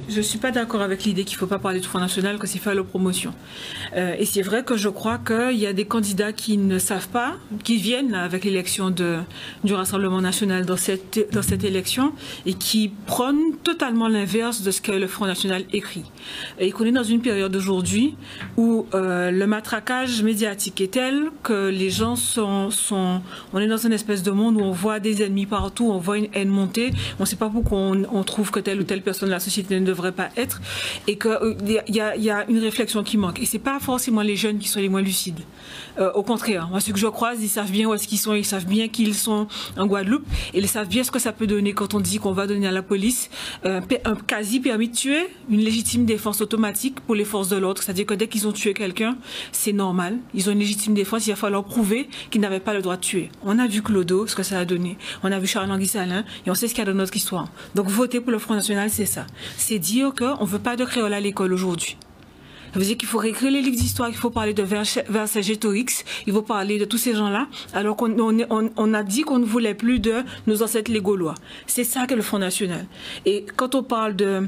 je ne suis pas d'accord avec l'idée qu'il ne faut pas parler du Front National, que c'est faire la promotion. Et c'est vrai que je crois qu'il y a des candidats qui ne savent pas, qui viennent là, avec l'élection du Rassemblement National dans cette élection et qui prônent totalement l'inverse de ce que le Front National écrit. Et qu'on est dans une période aujourd'hui où le matraquage médiatique est tel que les gens on est dans une espèce de monde où on voit des ennemis partout, on voit une haine monter, on ne sait pas pourquoi on trouve que telle ou telle personne de la société ne devrait pas être, et qu'il y a une réflexion qui manque. Et ce n'est pas forcément les jeunes qui sont les moins lucides. Au contraire, moi, ceux que je croise, ils savent bien où est-ce qu'ils sont, ils savent bien qu'ils sont en Guadeloupe, et ils savent bien ce que ça peut donner quand on dit qu'on va donner à la police un quasi permis de tuer, une légitime défense automatique pour les forces de l'ordre. C'est-à-dire que dès qu'ils ont tué quelqu'un, c'est normal. Ils ont une légitime défense, il va falloir prouver qu'ils n'avaient pas le droit de tuer. On a vu Clodo, ce que ça a donné. On a vu Charles-Henri Salin, et on sait ce qu'il y a dans notre histoire. Donc voter pour le Front National, c'est ça. C'est dire qu'on ne veut pas de créole à l'école aujourd'hui. Ça veut dire qu'il faut réécrire les livres d'histoire, qu'il faut parler de Vercingétorix, il faut parler de tous ces gens-là, alors qu'on a dit qu'on ne voulait plus de nos ancêtres les Gaulois. C'est ça que le Front National. Et quand on parle de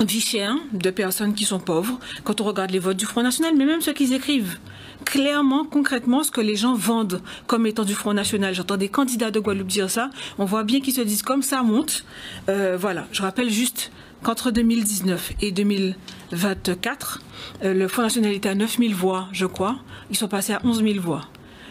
vie chère, de personnes qui sont pauvres, quand on regarde les votes du Front National, mais même ceux qu'ils écrivent, clairement, concrètement, ce que les gens vendent comme étant du Front National. J'entends des candidats de Guadeloupe dire ça, on voit bien qu'ils se disent comme ça monte. Voilà, je rappelle juste qu'entre 2019 et 2024, le Front National était à 9 000 voix, je crois. Ils sont passés à 11 000 voix.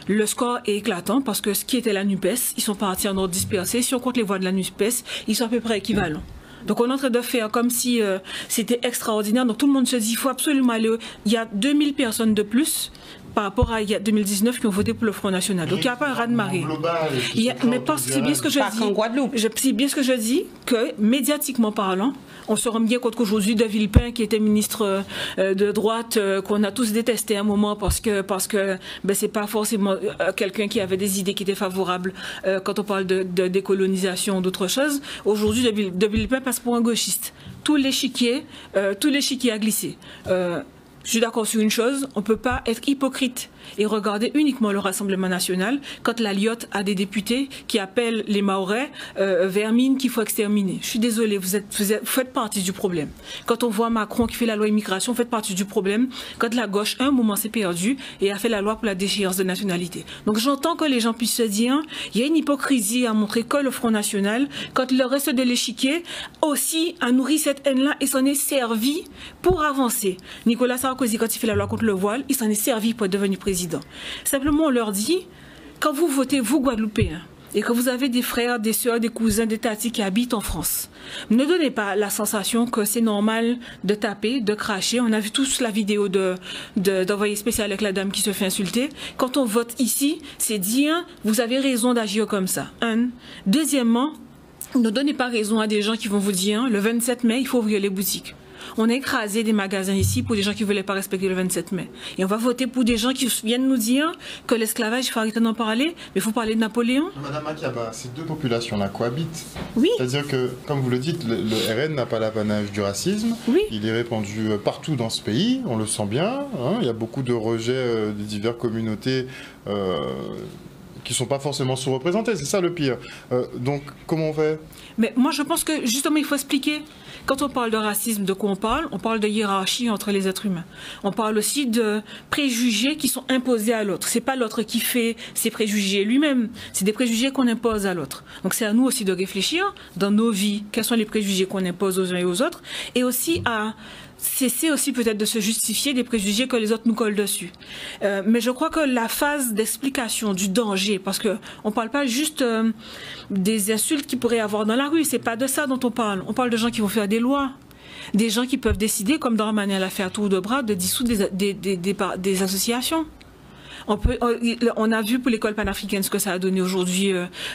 Le score est éclatant parce que ce qui était la NUPES, ils sont partis en ordre dispersé. Si on compte les voix de la NUPES, ils sont à peu près équivalents. Donc on est en train de faire comme si c'était extraordinaire. Donc tout le monde se dit il faut absolument aller. Il y a 2000 personnes de plus par rapport à 2019 qui ont voté pour le Front National. Donc il n'y a pas un raz-de-marée. Mais c'est bien ce que je dis. C'est bien ce que je dis, que médiatiquement parlant, on se rend bien compte qu'aujourd'hui, De Villepin, qui était ministre de droite, qu'on a tous détesté à un moment parce que ben, c'est pas forcément quelqu'un qui avait des idées qui étaient favorables quand on parle de décolonisation ou d'autres choses. Aujourd'hui, De Villepin passe pour un gauchiste. Tout l'échiquier a glissé. Je suis d'accord sur une chose, on ne peut pas être hypocrite et regarder uniquement le Rassemblement National quand la Lyotte a des députés qui appellent les Mahorais vermines qu'il faut exterminer. Je suis désolée, vous faites partie du problème. Quand on voit Macron qui fait la loi immigration, vous faites partie du problème. Quand la gauche, à un moment, s'est perdue et a fait la loi pour la déchéance de nationalité. Donc j'entends que les gens puissent se dire, il y a une hypocrisie à montrer que le Front National, quand le reste de l'échiquier aussi a nourri cette haine-là et s'en est servi pour avancer. Nicolas Sarkozy, quand il fait la loi contre le voile, il s'en est servi pour être devenu président. Simplement, on leur dit, quand vous votez, vous, Guadeloupéens, et que vous avez des frères, des sœurs, des cousins, des tatis qui habitent en France, ne donnez pas la sensation que c'est normal de taper, de cracher. On a vu tous la vidéo d'envoyé spécial avec la dame qui se fait insulter. Quand on vote ici, c'est dire, vous avez raison d'agir comme ça. Deuxièmement, ne donnez pas raison à des gens qui vont vous dire, le 27 mai, il faut ouvrir les boutiques. On a écrasé des magasins ici pour des gens qui ne voulaient pas respecter le 27 mai. Et on va voter pour des gens qui viennent nous dire que l'esclavage, il faut arrêter d'en parler, mais il faut parler de Napoléon. Madame Akiaba, ces deux populations-là cohabitent. Oui. C'est-à-dire que, comme vous le dites, le RN n'a pas l'apanage du racisme. Oui. Il est répandu partout dans ce pays, on le sent bien. Il y a beaucoup de rejets des diverses communautés qui ne sont pas forcément sous-représentées, c'est ça le pire. Donc, comment on fait? Mais moi, je pense que, justement, il faut expliquer. Quand on parle de racisme, de quoi on parle? On parle de hiérarchie entre les êtres humains. On parle aussi de préjugés qui sont imposés à l'autre. C'est pas l'autre qui fait ses préjugés lui-même. C'est des préjugés qu'on impose à l'autre. Donc c'est à nous aussi de réfléchir dans nos vies. Quels sont les préjugés qu'on impose aux uns et aux autres? Et aussi à cesser aussi peut-être de se justifier des préjugés que les autres nous collent dessus. Mais je crois que la phase d'explication du danger, parce qu'on ne parle pas juste des insultes qu'il pourrait y avoir dans la rue, c'est pas de ça dont on parle. On parle de gens qui vont faire des lois, des gens qui peuvent décider, comme Darmanin l'a fait à tour de bras, de dissoudre des associations. On a vu pour l'école panafricaine ce que ça a donné aujourd'hui,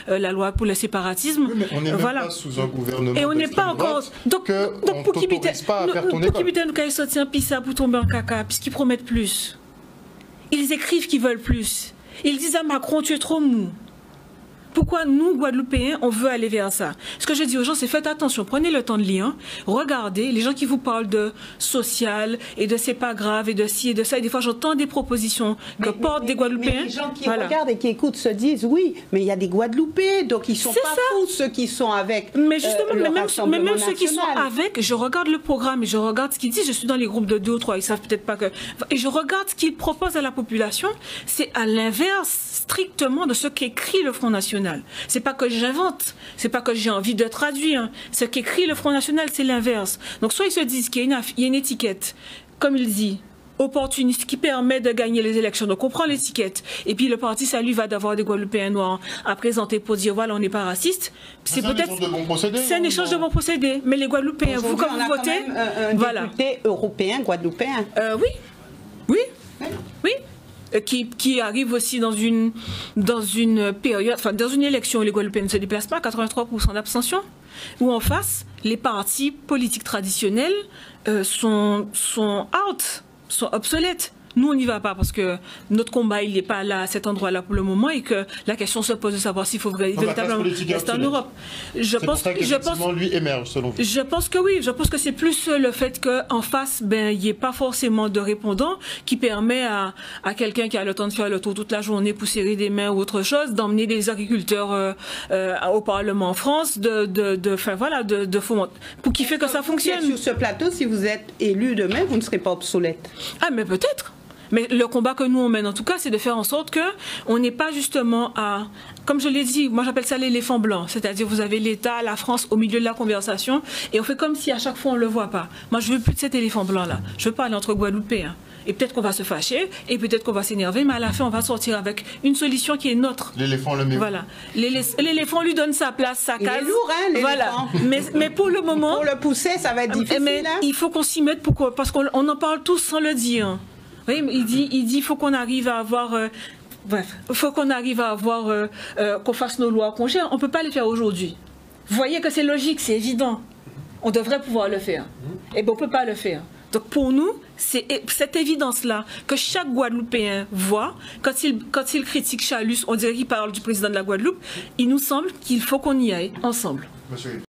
la loi pour le séparatisme. Oui, mais on n'est même pas sous un gouvernement. Et on n'est pas encore. Donc pour qui nous quand ils sortent un pissa pour tomber en caca, puisqu'ils promettent plus. Ils écrivent qu'ils veulent plus. Ils disent à Macron, tu es trop mou. pourquoi nous, Guadeloupéens, on veut aller vers ça. Ce que je dis aux gens, c'est faites attention, prenez le temps de lire, regardez les gens qui vous parlent de social et de c'est pas grave et de ci et de ça. Et des fois, j'entends des propositions que portent des Guadeloupéens. Mais les gens qui regardent et qui écoutent se disent oui, mais il y a des Guadeloupéens, donc ils sont pas fous ceux qui sont avec. Mais justement, mais même ceux qui sont avec, je regarde le programme et je regarde ce qu'ils disent. Je suis dans les groupes de 2 ou 3, ils savent peut-être pas que. Et je regarde ce qu'ils proposent à la population. C'est à l'inverse strictement de ce qu'écrit le Front National. C'est pas que j'invente, c'est pas que j'ai envie de traduire. Ce qu'écrit le Front National, c'est l'inverse. Donc soit ils se disent qu'il y a une étiquette, comme il dit, opportuniste qui permet de gagner les élections. Donc on prend l'étiquette. Et puis le parti, ça lui va d'avoir des Guadeloupéens noirs à présenter pour dire voilà, on n'est pas raciste. C'est peut-être. C'est un échange de bons procédés. Mais les Guadeloupéens, vous quand vous votez, voilà. Député européen guadeloupéen. Oui. Qui arrive aussi dans une période, enfin dans une élection où les Guadeloupéens ne se déplacent pas, 83% d'abstention, où en face, les partis politiques traditionnels sont out, sont obsolètes. Nous, on n'y va pas parce que notre combat, il n'est pas là, à cet endroit-là pour le moment, et que la question se pose de savoir s'il faut véritablement rester en Europe. Je pense lui émerge, selon vous. Je pense que oui. Je pense que c'est plus le fait qu'en face, il n'y ait pas forcément de répondant qui permet à quelqu'un qui a le temps de faire le tour toute la journée pour serrer des mains ou autre chose, d'emmener des agriculteurs au Parlement en France, pour qu'il fait que ça fonctionne. Sur ce plateau, si vous êtes élu demain, vous ne serez pas obsolète. Ah, mais peut-être. Mais le combat que nous on mène en tout cas, c'est de faire en sorte que on n'est pas justement à, comme je l'ai dit, moi j'appelle ça l'éléphant blanc, c'est-à-dire vous avez l'État, la France au milieu de la conversation et on fait comme si à chaque fois on le voit pas. Moi je veux plus de cet éléphant blanc là. Je veux pas aller entre Guadeloupéens. Et peut-être qu'on va se fâcher, et peut-être qu'on va s'énerver, mais à la fin, on va sortir avec une solution qui est nôtre. L'éléphant le met. Voilà. L'éléphant lui donne sa place, sa case. Il est lourd, hein, l'éléphant. Voilà. Mais pour le moment... Pour le pousser, ça va être difficile. Mais il faut qu'on s'y mette, parce qu'on en parle tous sans le dire. Oui, il dit faut qu'on arrive à avoir... il faut qu'on arrive à avoir... qu'on fasse nos lois qu'on gère. On ne peut pas les faire aujourd'hui. Vous voyez que c'est logique, c'est évident. On devrait pouvoir le faire. Et bien, on ne peut pas le faire. Donc pour nous, c'est cette évidence-là que chaque Guadeloupéen voit. Quand il critique Chalus, on dirait qu'il parle du président de la Guadeloupe. Il nous semble qu'il faut qu'on y aille ensemble. Monsieur.